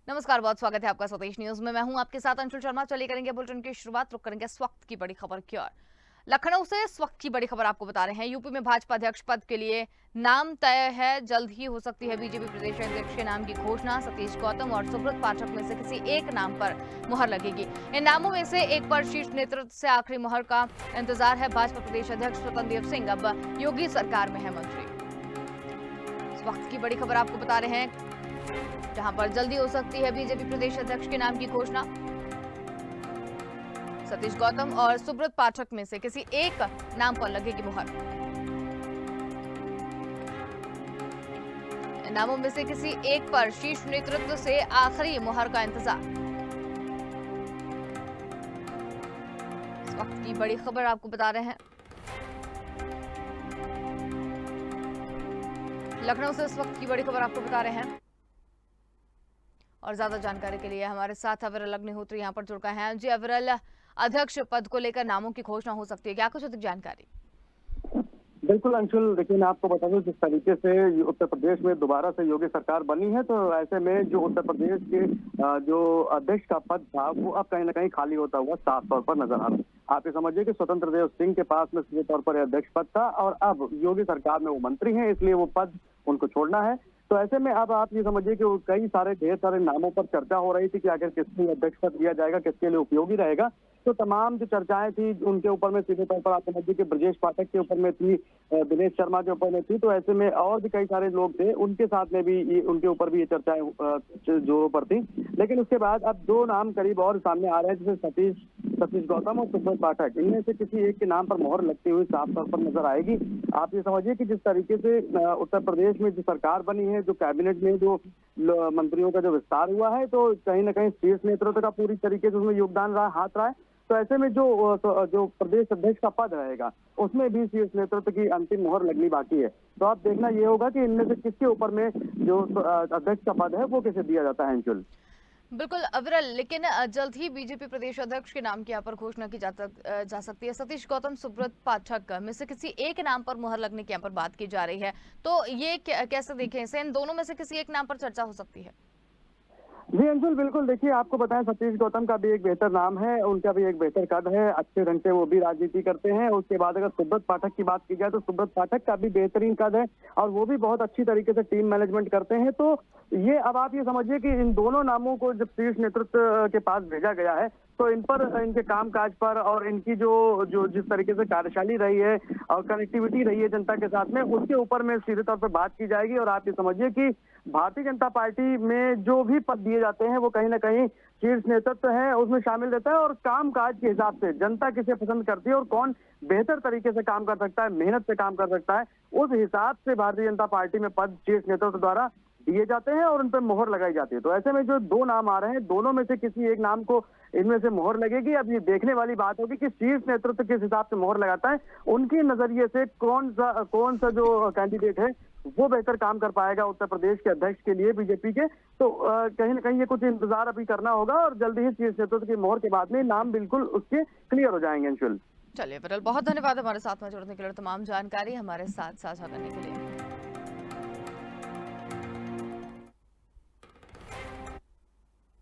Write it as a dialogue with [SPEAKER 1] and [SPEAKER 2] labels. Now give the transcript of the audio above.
[SPEAKER 1] नमस्कार, बहुत स्वागत है आपका सतीश न्यूज में। मैं हूं आपके साथ अंशुल शर्मा। चलिए करेंगे बुलेटिन की शुरुआत। रुक करेंगे इस वक्त की बड़ी खबर की ओर। लखनऊ से इस वक्त की बड़ी खबर आपको बता रहे हैं। यूपी में भाजपा अध्यक्ष पद के लिए नाम तय है। जल्द ही हो सकती है बीजेपी प्रदेश अध्यक्ष के नाम की घोषणा। सतीश गौतम और सुब्रत पाठक में से किसी एक नाम पर मुहर लगेगी। इन नामों में से एक पर शीर्ष नेतृत्व से आखिरी मुहर का इंतजार है। भाजपा प्रदेश अध्यक्ष स्वतंत्र देव सिंह अब योगी सरकार में है मंत्री। इस वक्त की बड़ी खबर आपको बता रहे हैं, जहां पर जल्दी हो सकती है बीजेपी प्रदेश अध्यक्ष के नाम की घोषणा। सतीश गौतम और सुब्रत पाठक में से किसी एक नाम पर लगेगी मुहर। इन नामों में से किसी एक पर शीर्ष नेतृत्व से आखिरी मुहर का इंतजार। इस वक्त की बड़ी खबर आपको बता रहे हैं। लखनऊ से इस वक्त की बड़ी खबर आपको बता रहे हैं और ज्यादा जानकारी के लिए हमारे साथ अविरल अग्निहोत्री यहाँ पर जुड़ गए हैं। जी अविरल, अध्यक्ष पद को लेकर नामों की घोषणा हो सकती है, क्या कुछ अधिक जानकारी?
[SPEAKER 2] बिल्कुल अंशुल, देखिए मैं आपको बता दूं, जिस तरीके से उत्तर प्रदेश में दोबारा से योगी सरकार बनी है, तो ऐसे में जो उत्तर प्रदेश के जो अध्यक्ष का पद था वो अब कहीं ना कहीं खाली होता हुआ साफ तौर पर नजर आ रहा है। आप ये समझिए कि स्वतंत्र देव सिंह के पास में सीधे तौर पर अध्यक्ष पद था और अब योगी सरकार में वो मंत्री हैं, इसलिए वो पद उनको छोड़ना है। तो ऐसे में अब आप ये समझिए कि कई सारे ढेर सारे नामों पर चर्चा हो रही थी कि आखिर किसको अध्यक्ष पद दिया जाएगा, किसके लिए उपयोगी रहेगा। तो तमाम जो चर्चाएं थी उनके ऊपर में सीधे तौर पर आप समझिए कि ब्रजेश पाठक के ऊपर में थी, दिनेश शर्मा के ऊपर में थी। तो ऐसे में और भी कई सारे लोग थे, उनके साथ में भी उनके ऊपर भी ये चर्चाएं जोरों पर थी। लेकिन उसके बाद अब दो नाम करीब और सामने आ रहे हैं, जैसे सतीश गौतम और सुब्रत पाठक। इनमें से किसी एक के नाम पर मोहर लगती हुई साफ तौर पर नजर आएगी। आप ये समझिए कि जिस तरीके से उत्तर प्रदेश में जो सरकार बनी है, जो कैबिनेट में जो मंत्रियों का जो विस्तार हुआ है, तो कहीं ना कहीं शीर्ष नेतृत्व का पूरी तरीके से उसमें योगदान रहा, हाथ रहा है। तो ऐसे में जो प्रदेश अध्यक्ष का पद रहेगा उसमें भी शीर्ष नेतृत्व की अंतिम मोहर लगनी बाकी है। तो आप देखना ये होगा कि इनमें से किसके ऊपर में जो अध्यक्ष का पद है वो किसे दिया जाता है अंशुल।
[SPEAKER 1] बिल्कुल अविरल, लेकिन जल्द ही बीजेपी प्रदेश अध्यक्ष के नाम की यहाँ पर घोषणा की जा सकती है। सतीश गौतम सुब्रत पाठक में से किसी एक नाम पर मुहर लगने की यहाँ पर बात की जा रही है, तो ये कैसे देखें इसे? इन दोनों में से किसी एक नाम पर चर्चा हो सकती है?
[SPEAKER 2] जी अंशुल, बिल्कुल। देखिए आपको बताएं, सतीश गौतम का भी एक बेहतर नाम है, उनका भी एक बेहतर कद है, अच्छे ढंग से वो भी राजनीति करते हैं। उसके बाद अगर सुब्रत पाठक की बात की जाए तो सुब्रत पाठक का भी बेहतरीन कद है और वो भी बहुत अच्छी तरीके से टीम मैनेजमेंट करते हैं। तो ये अब आप ये समझिए कि इन दोनों नामों को जब शीर्ष नेतृत्व के पास भेजा गया है तो इन पर, इनके कामकाज पर और इनकी जो जिस तरीके से कार्यशैली रही है और कनेक्टिविटी रही है जनता के साथ में, उसके ऊपर में सीधे तौर पर बात की जाएगी। और आप ये समझिए कि भारतीय जनता पार्टी में जो भी पद दिए जाते हैं वो कहीं ना कहीं शीर्ष नेतृत्व है उसमें शामिल रहता है और कामकाज के हिसाब से जनता किसे पसंद करती है और कौन बेहतर तरीके से काम कर सकता है, मेहनत से काम कर सकता है, उस हिसाब से भारतीय जनता पार्टी में पद शीर्ष नेतृत्व द्वारा दिए जाते हैं और उन पर मोहर लगाई जाती है। तो ऐसे में जो दो नाम आ रहे हैं, दोनों में से किसी एक नाम को इनमें से मोहर लगेगी। अब ये देखने वाली बात होगी कि शीर्ष नेतृत्व किस हिसाब से मोहर लगाता है, उनके नजरिए से कौन सा जो कैंडिडेट है वो बेहतर काम कर पाएगा उत्तर प्रदेश के अध्यक्ष के लिए बीजेपी के। तो कहीं ना कहीं ये कुछ इंतजार अभी करना होगा और जल्दी ही शीर्ष नेतृत्व की मोहर के बाद में नाम बिल्कुल उसके क्लियर हो जाएंगे अंशुल।
[SPEAKER 1] चलिए विरल, बहुत धन्यवाद हमारे साथ में जुड़ने के लिए, तमाम जानकारी हमारे साथ साझा करने के लिए।